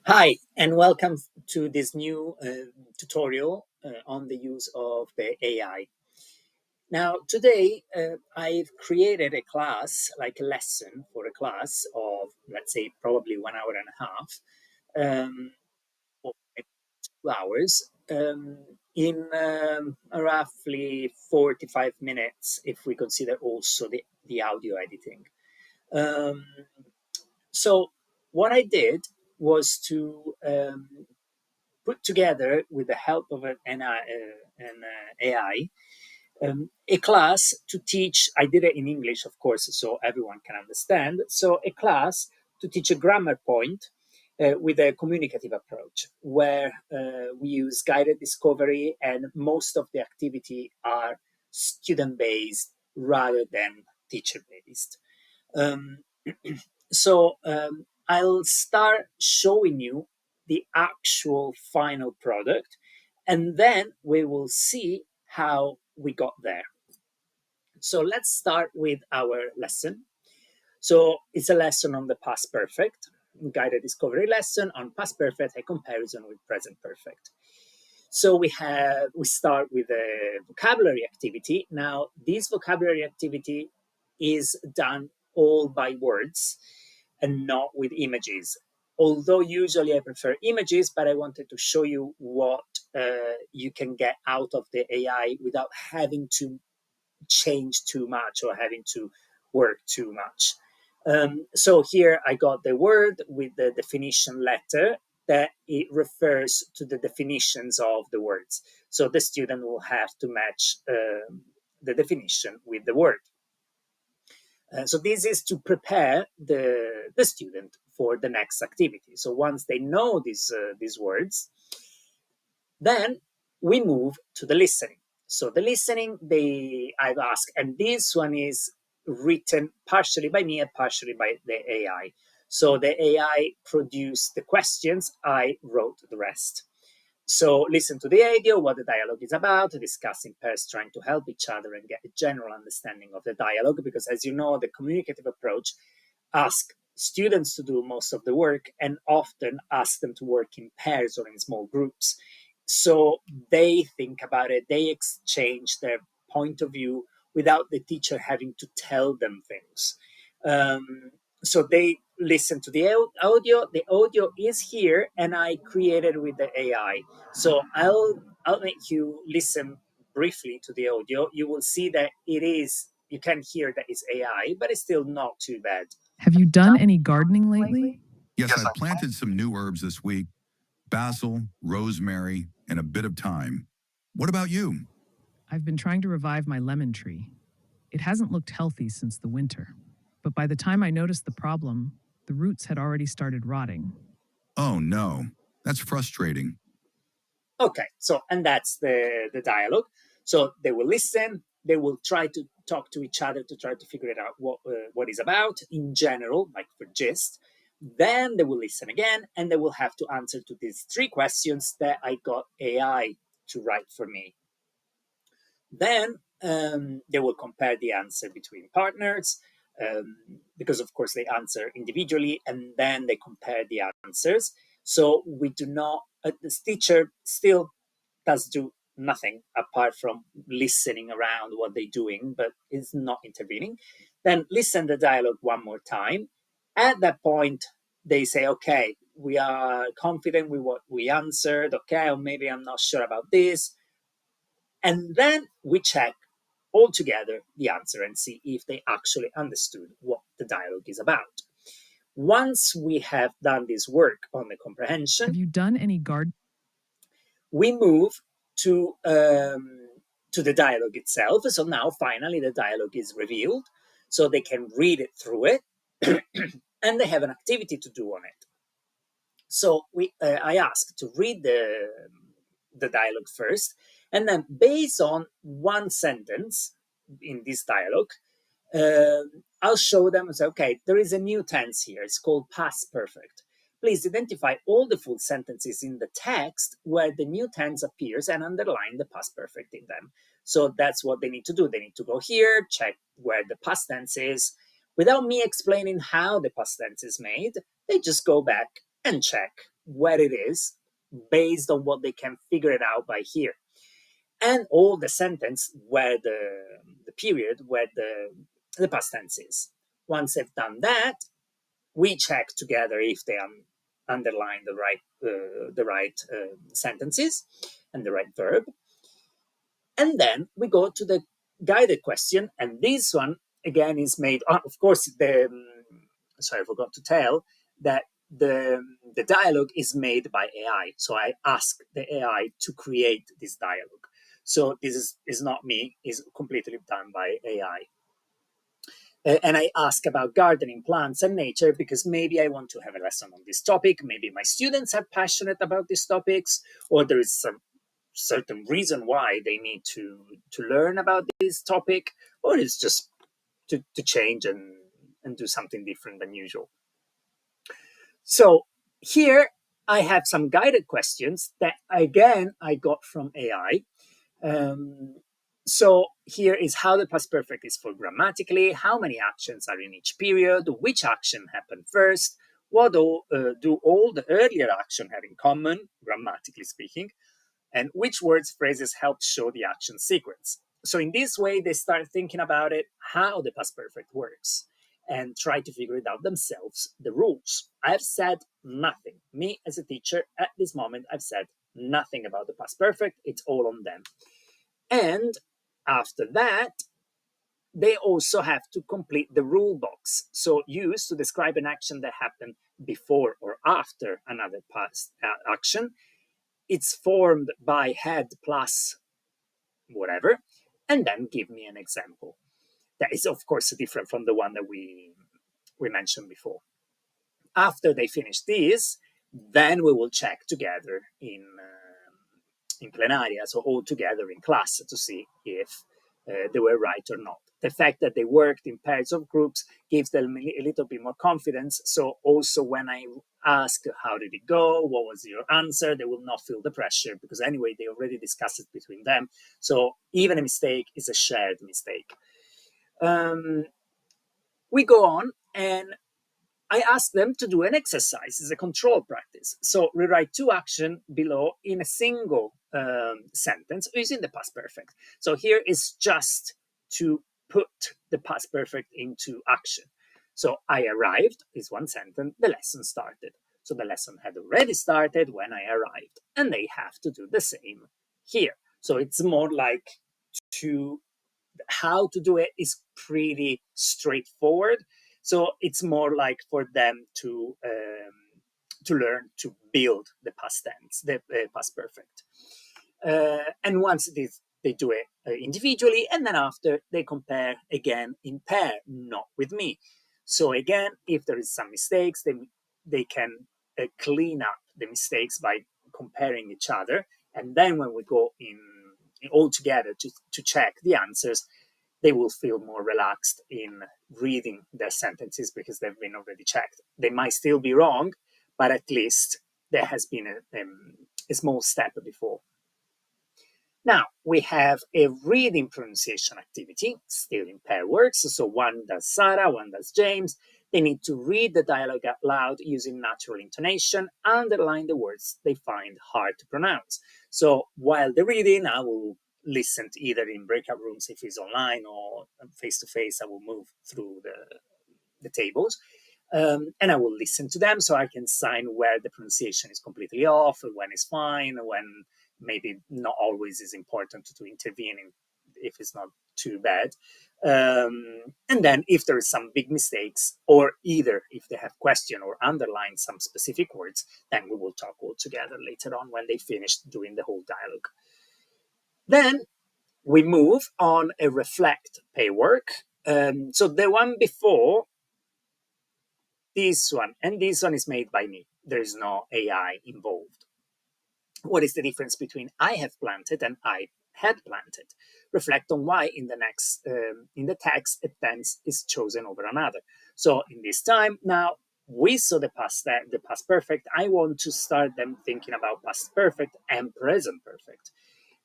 Hi, and welcome to this new tutorial on the use of the AI. Now, today I've created a class, like a lesson for a class of, let's say, probably 1 hour and a half, or maybe 2 hours, in roughly 45 minutes, if we consider also the audio editing. Um, so, what I did was to put together with the help of an AI a class to teach. I did it in English, of course, so everyone can understand. So a class to teach a grammar point with a communicative approach, where we use guided discovery, and most of the activity are student based rather than teacher based. Um, so I'll start showing you the actual final product, and then we will see how we got there. So let's start with our lesson. So it's a lesson on the past perfect, guided discovery lesson on past perfect, a comparison with present perfect. So we start with a vocabulary activity. Now, this vocabulary activity is done all by words and not with images. Although usually I prefer images, but I wanted to show you what you can get out of the AI without having to change too much or having to work too much. So here I got the word with the definition letter that it refers to the definitions of the words. So the student will have to match the definition with the word. So this is to prepare the student for the next activity. So once they know these words, then we move to the listening. So the listening, I've asked, and this one is written partially by me and partially by the AI. So the AI produced the questions, I wrote the rest. So listen to the audio, what the dialogue is about, discuss in pairs, trying to help each other and get a general understanding of the dialogue. Because as you know, the communicative approach asks students to do most of the work and often ask them to work in pairs or in small groups. So they think about it, they exchange their point of view without the teacher having to tell them things. Um, so they listen to the audio. The audio is here, and I created with the AI. So I'll make you listen briefly to the audio. You will see that you can hear that it's AI, but it's still not too bad. Have you done any gardening lately? Yes, I planted some new herbs this week: basil, rosemary, and a bit of thyme. What about you? I've been trying to revive my lemon tree. It hasn't looked healthy since the winter, but by the time I noticed the problem, the roots had already started rotting. Oh no, that's frustrating. Okay, so and that's the dialogue. So they will listen. They will try to talk to each other to try to figure it out what is about in general, like for gist. Then they will listen again, and they will have to answer to these three questions that I got AI to write for me. Then they will compare the answer between partners, because of course they answer individually, and then they compare the answers. So we do not. This teacher still does do nothing apart from listening around what they're doing, but is not intervening. Then listen the dialogue one more time. At that point, they say, okay, we are confident with what we answered, okay, or maybe I'm not sure about this. And then we check all together the answer and see if they actually understood what the dialogue is about. Once we have done this work on the Have comprehension, you done any gardening? we move to the dialogue itself. So now finally the dialogue is revealed, so they can read it through it, and they have an activity to do on it. So I asked to read the dialogue first, and then based on one sentence in this dialogue, I'll show them and say, okay, there is a new tense here. It's called past perfect. Please identify all the full sentences in the text where the new tense appears and underline the past perfect in them. So that's what they need to do. They need to go here, check where the past tense is. Without me explaining how the past tense is made, they just go back and check. where it is based on what they can figure it out by here. And all the sentence where the period where the past tense is. Once they've done that, we check together if they underline the right sentences and the right verb. And then we go to the guided question. And this one, again, is made, of course, sorry, I forgot to tell that the dialogue is made by AI. So I ask the AI to create this dialogue. So this is not me, is completely done by AI. And I ask about gardening, plants, and nature because maybe I want to have a lesson on this topic. Maybe my students are passionate about these topics, or there is some certain reason why they need to learn about this topic, or it's just to change and do something different than usual. So here I have some guided questions that again I got from AI. So here is how the past perfect is formed grammatically, how many actions are in each period, which action happened first, what do all the earlier action have in common, grammatically speaking, and which words, phrases help show the action sequence. So in this way, they start thinking about it, how the past perfect works, and try to figure it out themselves, the rules. I've said nothing. Me as a teacher, at this moment, I've said nothing about the past perfect. It's all on them. And after that, they also have to complete the rule box. So use to describe an action that happened before or after another past action. It's formed by had plus whatever, and then give me an example. That is, of course, different from the one that we mentioned before. After they finish this, then we will check together in plenaria, so all together in class, to see if they were right or not. The fact that they worked in pairs of groups gives them a little bit more confidence. So also when I ask how did it go, what was your answer, they will not feel the pressure because anyway they already discussed it between them. So even a mistake is a shared mistake. We go on and I ask them to do an exercise as a control practice. So rewrite two actions below in a single sentence using the past perfect. So here is just to put the past perfect into action. So I arrived is one sentence, the lesson started. So the lesson had already started when I arrived, and they have to do the same here. So it's more like to how to do it is pretty straightforward. So it's more like for them to learn to build the past tense, the past perfect. And once they do it individually, and then after they compare again in pair, not with me. So again, if there is some mistakes, they can clean up the mistakes by comparing each other. And then when we go in all together to check the answers, they will feel more relaxed in reading their sentences because they've been already checked. They might still be wrong, but at least there has been a small step before. Now we have a reading pronunciation activity, still in pair works. So one does Sarah, one does James. They need to read the dialogue out loud using natural intonation, underline the words they find hard to pronounce. So while they're reading, I will listen to either in breakout rooms if it's online or face to face. I will move through the tables. And I will listen to them so I can sign where the pronunciation is completely off, when it's fine, when maybe not always is important to intervene if it's not too bad. And then if there is some big mistakes, or either if they have question or underline some specific words, then we will talk all together later on when they finish doing the whole dialogue. Then we move on a reflect pay work. So the one before this one and this one is made by me. There is no AI involved. What is the difference between I have planted and I had planted? Reflect on why in the next in the text a tense is chosen over another. So in this time now we saw the past perfect. I want to start them thinking about past perfect and present perfect.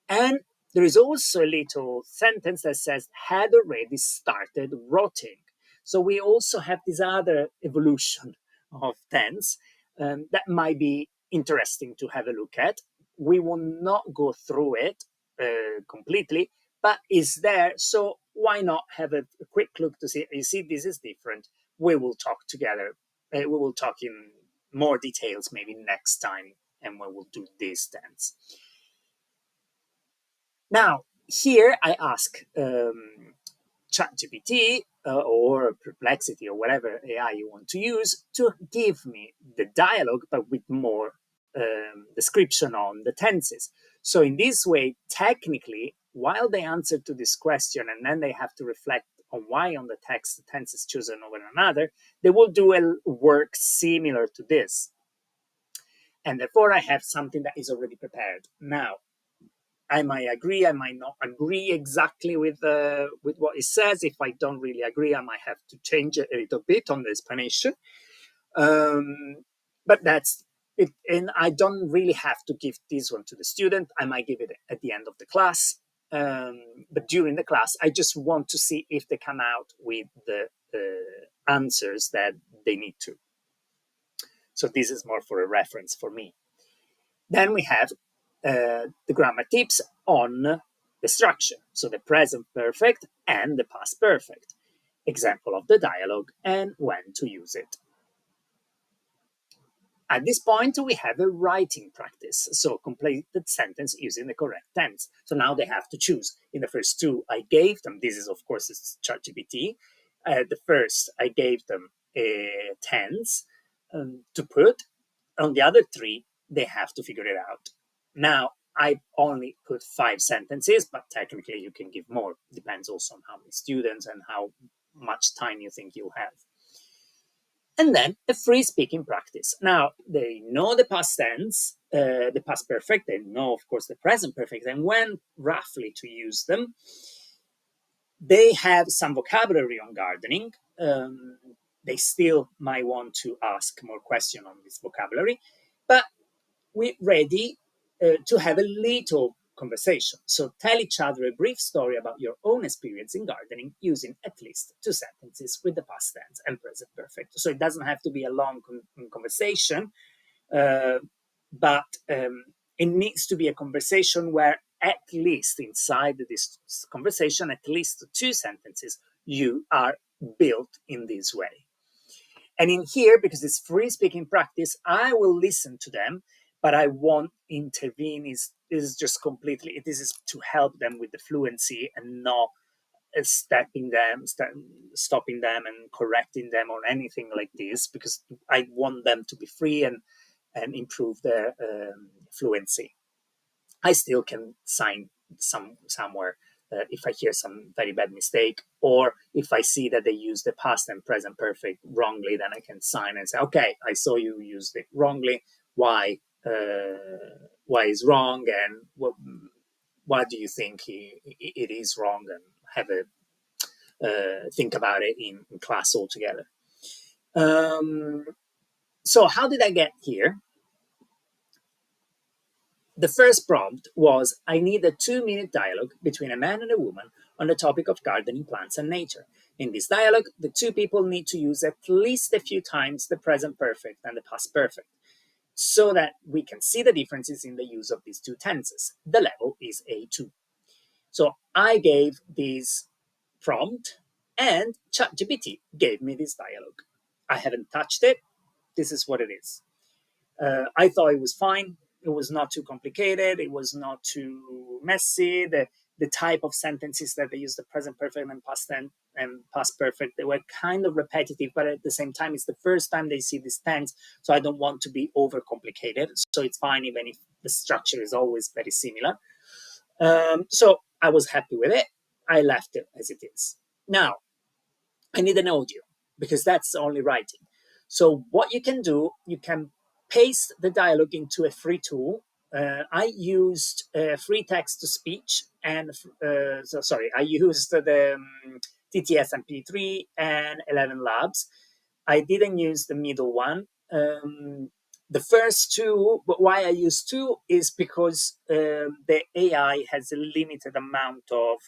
And there is also a little sentence that says had already started rotting. So we also have this other evolution of tense that might be interesting to have a look at. We will not go through it completely, but it's there. So why not have a quick look to see, you see, this is different. We will talk together. We will talk in more details maybe next time, and we will do this dance. Now, here I ask ChatGPT or Perplexity or whatever AI you want to use to give me the dialogue, but with more description on the tenses. So in this way, technically, while they answer to this question and then they have to reflect on why on the text the tense is chosen over another, they will do a work similar to this. And therefore, I have something that is already prepared. Now, I might agree, I might not agree exactly with what it says. If I don't really agree, I might have to change it a little bit on the explanation. But that's it, and I don't really have to give this one to the student. I might give it at the end of the class. But during the class, I just want to see if they come out with the answers that they need to. So this is more for a reference for me. Then we have the grammar tips on the structure. So the present perfect and the past perfect. Example of the dialogue and when to use it. At this point, we have a writing practice. So complete the sentence using the correct tense. So now they have to choose. In the first two, I gave them, this is of course it's ChatGPT. The first, I gave them a tense to put. On the other three, they have to figure it out. Now, I only put 5 sentences, but technically you can give more. Depends also on how many students and how much time you think you have. And then a free speaking practice. Now, they know the past tense, the past perfect, they know, of course, the present perfect, and when roughly to use them. They have some vocabulary on gardening. They still might want to ask more questions on this vocabulary, but we're ready to have a little conversation. So tell each other a brief story about your own experience in gardening using at least 2 sentences with the past tense and present perfect. So it doesn't have to be a long conversation, but it needs to be a conversation where at least inside this conversation, at least 2 sentences you are built in this way. And in here, because it's free speaking practice, I will listen to them, but I won't intervene. Is just completely, this is to help them with the fluency and not stopping them and correcting them or anything like this, because I want them to be free and improve their fluency. I still can sign somewhere if I hear some very bad mistake, or if I see that they use the past and present perfect wrongly, then I can sign and say, okay, I saw you used it wrongly. Why is wrong, and what do you think it is wrong, and have a think about it in class altogether. So how did I get here? The first prompt was, I need a 2-minute dialogue between a man and a woman on the topic of gardening, plants, and nature. In this dialogue, the two people need to use at least a few times the present perfect and the past perfect, so that we can see the differences in the use of these two tenses. The level is A2. So I gave this prompt, and ChatGPT gave me this dialogue. I haven't touched it. This is what it is. I thought it was fine. It was not too complicated. It was not too messy. The type of sentences that they use, the present perfect and past tense and past perfect, they were kind of repetitive, but at the same time, it's the first time they see this tense, so I don't want to be overcomplicated. So it's fine even if the structure is always very similar. So I was happy with it. I left it as it is. Now, I need an audio because that's only writing. So what you can do, you can paste the dialogue into a free tool. I used free text to speech and I used the TTS MP3 and 11 Labs. I didn't use the middle one. The first two, but why I use two is because the AI has a limited amount of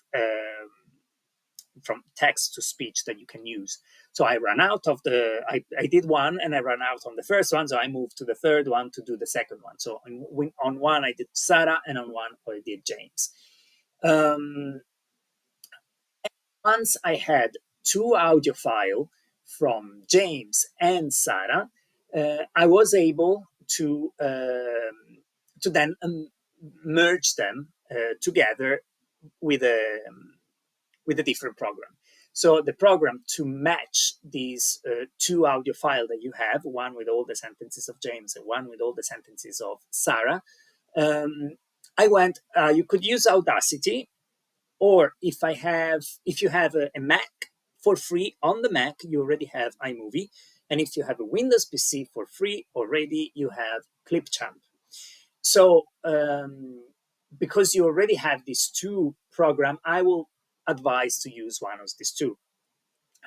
from text to speech that you can use. So I ran out of I did one and I ran out on the first one. So I moved to the third one to do the second one. So on one I did Sarah and on one I did James. Um, Once I had two audio files from James and Sarah, I was able to then merge them together with a different program. So the program to match these two audio files that you have, one with all the sentences of James and one with all the sentences of Sarah, um, I went. You could use Audacity, or if you have a Mac for free on the Mac, you already have iMovie, and if you have a Windows PC for free already, you have Clipchamp. So because you already have these two programs, I will advise to use one of these two.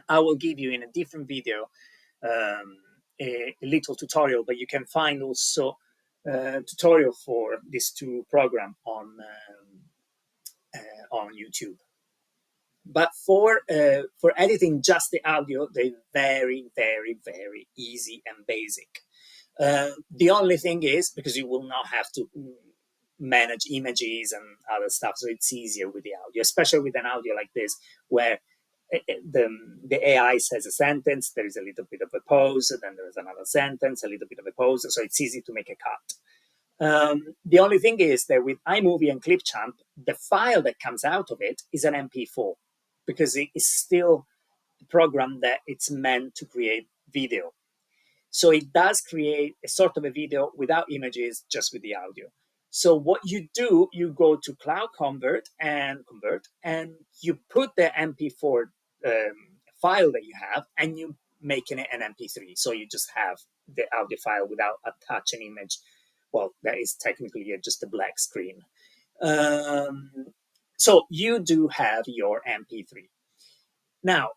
I will give you in a different video a little tutorial, but you can find also tutorial for these two programs on YouTube. But for editing just the audio, they're very, very, very easy and basic. The only thing is, because you will not have to manage images and other stuff, so it's easier with the audio, especially with an audio like this, where the AI says a sentence, there is a little bit of a pause, then there's another sentence, a little bit of a pause, so it's easy to make a cut. The only thing is that with iMovie and Clipchamp, the file that comes out of it is an MP4, because it is still a program that it's meant to create video. So it does create a sort of a video without images, just with the audio. So what you do, you go to Cloud Convert, and you put the MP4 file that you have, and you making it an MP3. So you just have the audio file without attaching image. Well, that is technically just a black screen. So you do have your MP3. Now,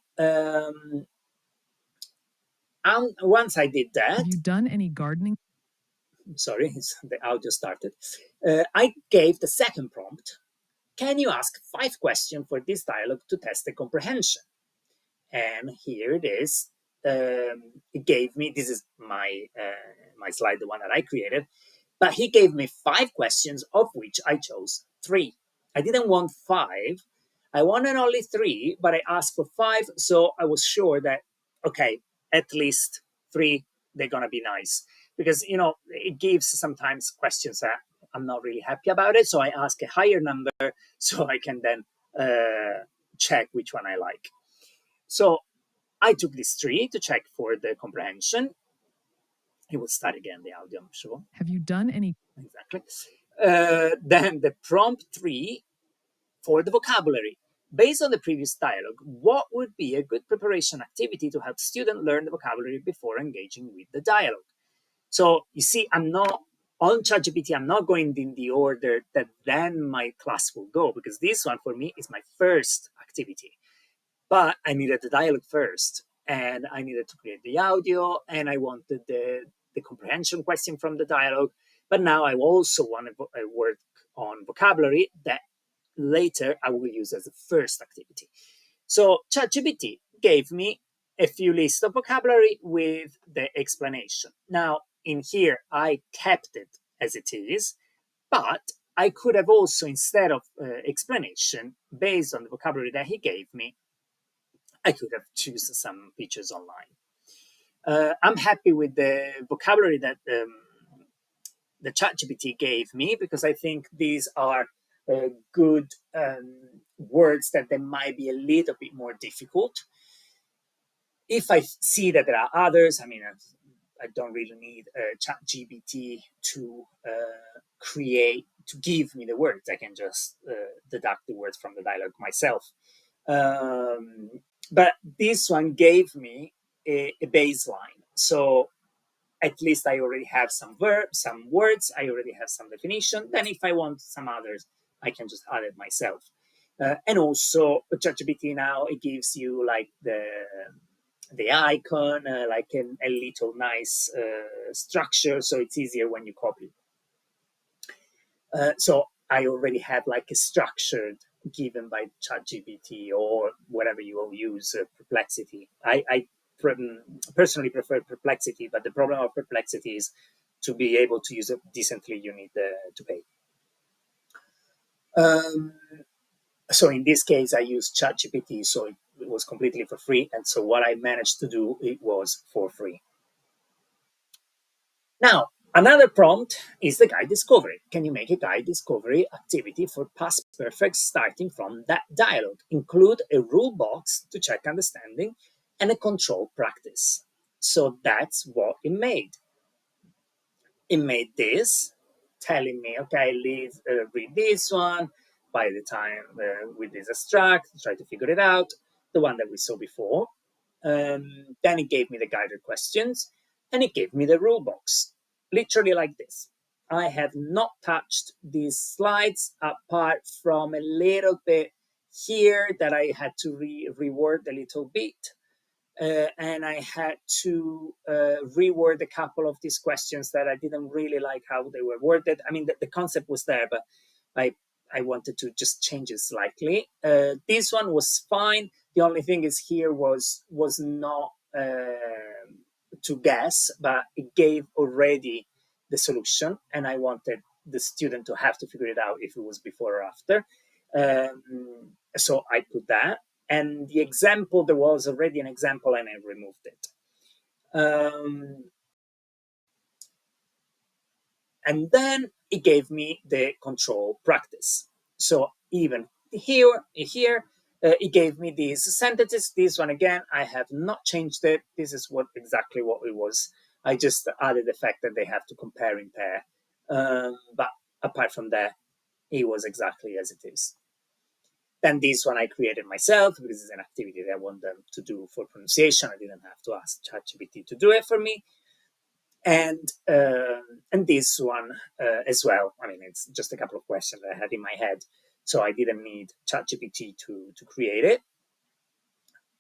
once I did that, Have you done any gardening? sorry, the audio started. I gave the second prompt. Can you ask 5 questions for this dialogue to test the comprehension? And here it is. It gave me, this is my slide, the one that I created, but he gave me 5 questions, of which I chose 3. I didn't want 5. I wanted only 3, but I asked for 5, so I was sure that, okay, at least 3, they're going to be nice. Because, it gives sometimes questions that I'm not really happy about it, so I ask a higher number so I can then check which one I like. So I took these 3 to check for the comprehension. It will start again, the audio, I'm sure. Have you done any? Exactly. Then the prompt 3 for the vocabulary. Based on the previous dialogue, what would be a good preparation activity to help students learn the vocabulary before engaging with the dialogue? So you see, I'm not on ChatGPT, I'm not going in the order that then my class will go, because this one for me is my first activity. But I needed the dialogue first, and I needed to create the audio, and I wanted the comprehension question from the dialogue. But now I also want to work on vocabulary that later I will use as a first activity. So ChatGPT gave me a few lists of vocabulary with the explanation. Now, in here, I kept it as it is, but I could have also, instead of explanation, based on the vocabulary that he gave me, I could have chosen some features online. I'm happy with the vocabulary that the ChatGPT gave me, because I think these are good words that they might be a little bit more difficult. If I see that there are others, I don't really need ChatGPT to give me the words. I can just deduct the words from the dialogue myself. But this one gave me a baseline. So at least I already have some verbs, some words, I already have some definition. Then if I want some others, I can just add it myself. And also ChatGPT now, it gives you like the icon, like a little nice structure, so it's easier when you copy. So I already have like a structured given by ChatGPT or whatever you will use, Perplexity. I personally prefer Perplexity, but the problem of Perplexity is to be able to use it decently, you need to pay. Um, so in this case, I used ChatGPT, so it was completely for free. And so what I managed to do, it was for free. Now, another prompt is the guide discovery. Can you make a guide discovery activity for past perfect starting from that dialogue? Include a rule box to check understanding and a control practice. So that's what it made. It made this, telling me, okay, read this one. By the time with this extract, try to figure it out, the one that we saw before. Then it gave me the guided questions, and it gave me the rule box, literally like this. I have not touched these slides apart from a little bit here that I had to reword a little bit. And I had to reword a couple of these questions that I didn't really like how they were worded. I mean, the concept was there, but I I wanted to just change it slightly. This one was fine. The only thing is here was not to guess, but it gave already the solution, and I wanted the student to have to figure it out if it was before or after. So I put that, and the example, there was already an example, and I removed it. And then it gave me the control practice. So even here, it gave me these sentences. This one again, I have not changed it. This is exactly what it was. I just added the fact that they have to compare and pair. But apart from that, it was exactly as it is. Then this one I created myself because it's an activity that I want them to do for pronunciation. I didn't have to ask ChatGPT to do it for me. And this one as well. I mean, it's just a couple of questions I had in my head, so I didn't need ChatGPT to create it.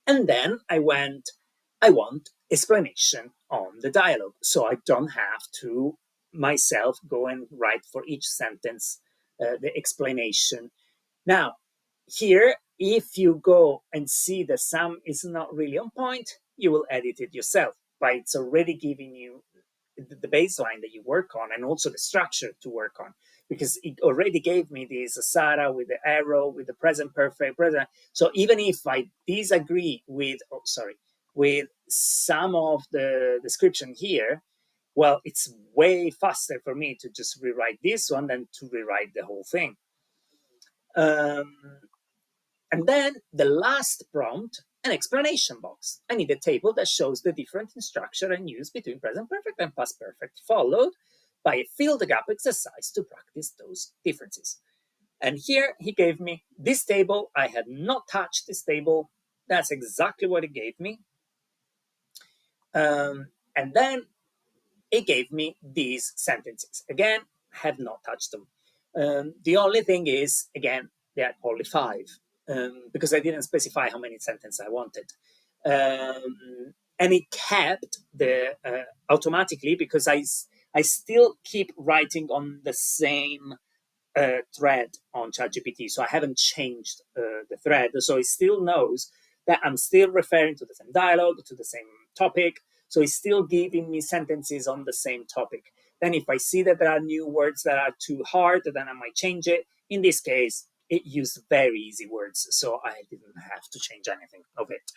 And then I want explanation on the dialogue, so I don't have to myself go and write for each sentence the explanation. Now, here, if you go and see the sum is not really on point, you will edit it yourself, but it's already giving you the baseline that you work on and also the structure to work on, because it already gave me this Sarah with the arrow with the present perfect present. So even if I disagree with with some of the description here, well, it's way faster for me to just rewrite this one than to rewrite the whole thing. um, and then the last prompt, an explanation box. I need a table that shows the difference in structure and use between present perfect and past perfect, followed by a fill the gap exercise to practice those differences. And here he gave me this table. I had not touched this table. That's exactly what it gave me. And then it gave me these sentences. Again, have not touched them. The only thing is, again, there are only five, because I didn't specify how many sentences I wanted. And it kept the automatically, because I still keep writing on the same thread on ChatGPT. So I haven't changed the thread. So it still knows that I'm still referring to the same dialogue, to the same topic. So it's still giving me sentences on the same topic. Then if I see that there are new words that are too hard, then I might change it. In this case, it used very easy words, so I didn't have to change anything of it.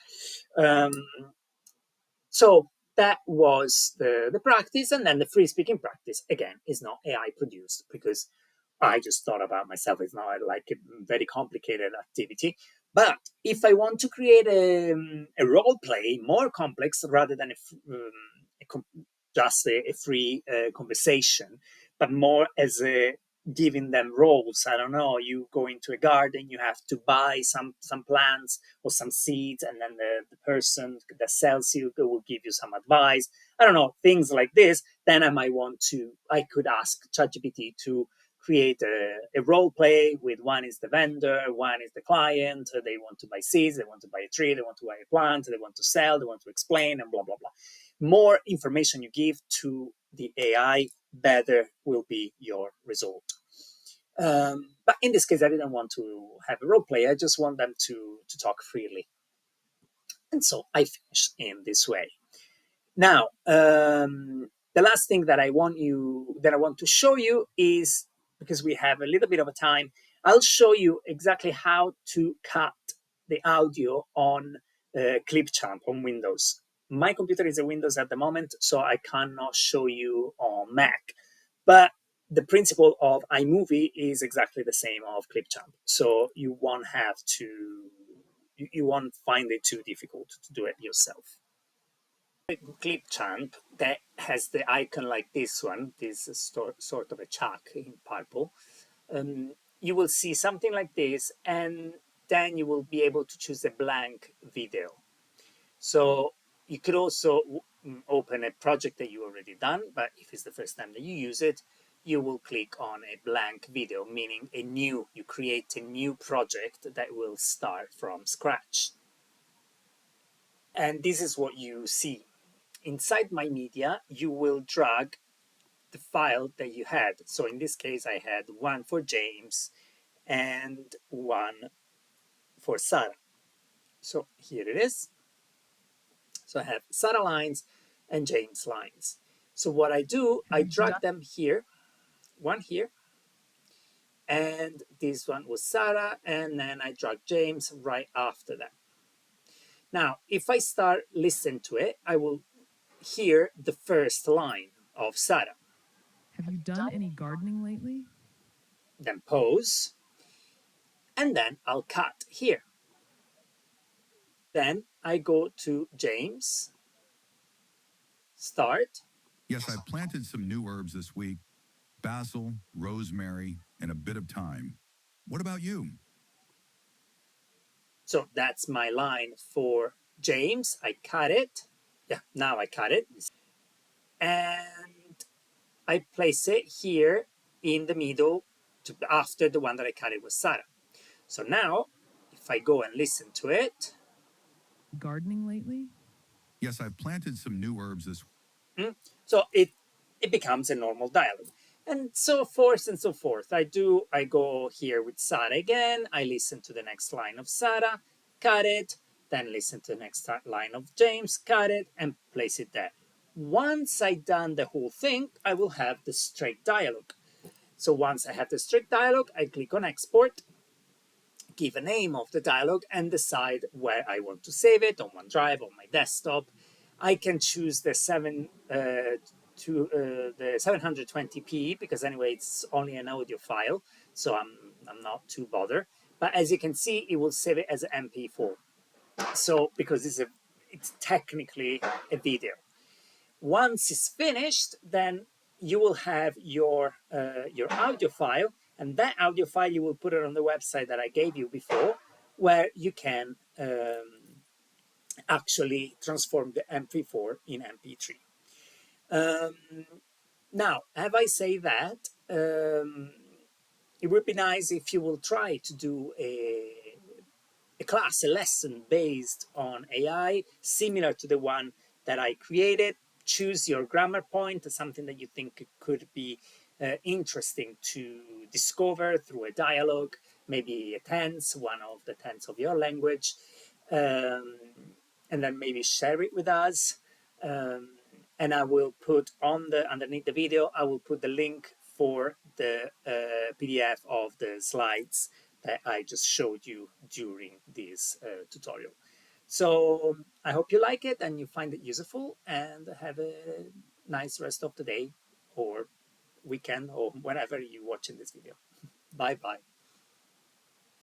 So that was the practice. And then the free speaking practice, again, is not AI produced, because I just thought about myself. It's not like a very complicated activity. But if I want to create a role play more complex rather than just a free conversation, but more as a giving them roles. I don't know. You go into a garden, you have to buy some plants or some seeds, and then the person that sells you will give you some advice. I don't know, things like this. Then I could ask ChatGPT to create a role play with one is the vendor, one is the client. They want to buy seeds, they want to buy a tree, they want to buy a plant, they want to sell, they want to explain, and blah blah blah. More information you give to the AI, better will be your result. But in this case, I didn't want to have a role play. I just want them to talk freely. And so I finished in this way. Now, the last thing that I want to show you is, because we have a little bit of a time, I'll show you exactly how to cut the audio on Clipchamp on Windows. My computer is a Windows at the moment, so I cannot show you on Mac. But the principle of iMovie is exactly the same of Clipchamp. So you won't have to, you won't find it too difficult to do it yourself. Clipchamp that has the icon like this one, this sort of a chuck in purple, you will see something like this, and then you will be able to choose a blank video. So you could also open a project that you already done, but if it's the first time that you use it, you will click on a blank video, meaning you create a new project that will start from scratch. And this is what you see. Inside my media, you will drag the file that you had. So in this case, I had one for James and one for Sarah. So here it is. So I have Sarah lines and James lines. So what I do, I drag them here, one here, and this one was Sarah, and then I drag James right after that. Now, if I start listening to it, I will hear the first line of Sarah. Have you done any gardening lately? Then pause, and then I'll cut here. Then I go to James, start. Yes, I've planted some new herbs this week: basil, rosemary, and a bit of thyme. What about you? So that's my line for James. I cut it. Yeah, now I cut it. And I place it here in the middle after the one that I cut it was Sarah. So now, if I go and listen to it, Gardening lately? Yes, I've planted some new herbs this so it becomes a normal dialogue. And so forth and so forth. I go here with Sarah again, I listen to the next line of Sarah, cut it, then listen to the next line of James, cut it, and place it there. Once I done the whole thing, I will have the straight dialogue. So once I have the straight dialogue, I click on export, give a name of the dialogue, and decide where I want to save it, on OneDrive, on my desktop. I can choose the 720p, because anyway it's only an audio file, so I'm not too bothered. But as you can see, it will save it as an MP4. So because it's technically a video. Once it's finished, then you will have your audio file, and that audio file you will put it on the website that I gave you before, where you can actually transform the MP4 in MP3. Now, have I say that? It would be nice if you will try to do a class, a lesson based on AI, similar to the one that I created. Choose your grammar point, something that you think could be interesting to discover through a dialogue, maybe a tense, one of the tense of your language, um, and then maybe share it with us. Um, and I will put on the underneath the video, I will put the link for the PDF of the slides that I just showed you during this tutorial. So I hope you like it and you find it useful, and have a nice rest of the day or weekend or whenever you're watching this video. Bye bye.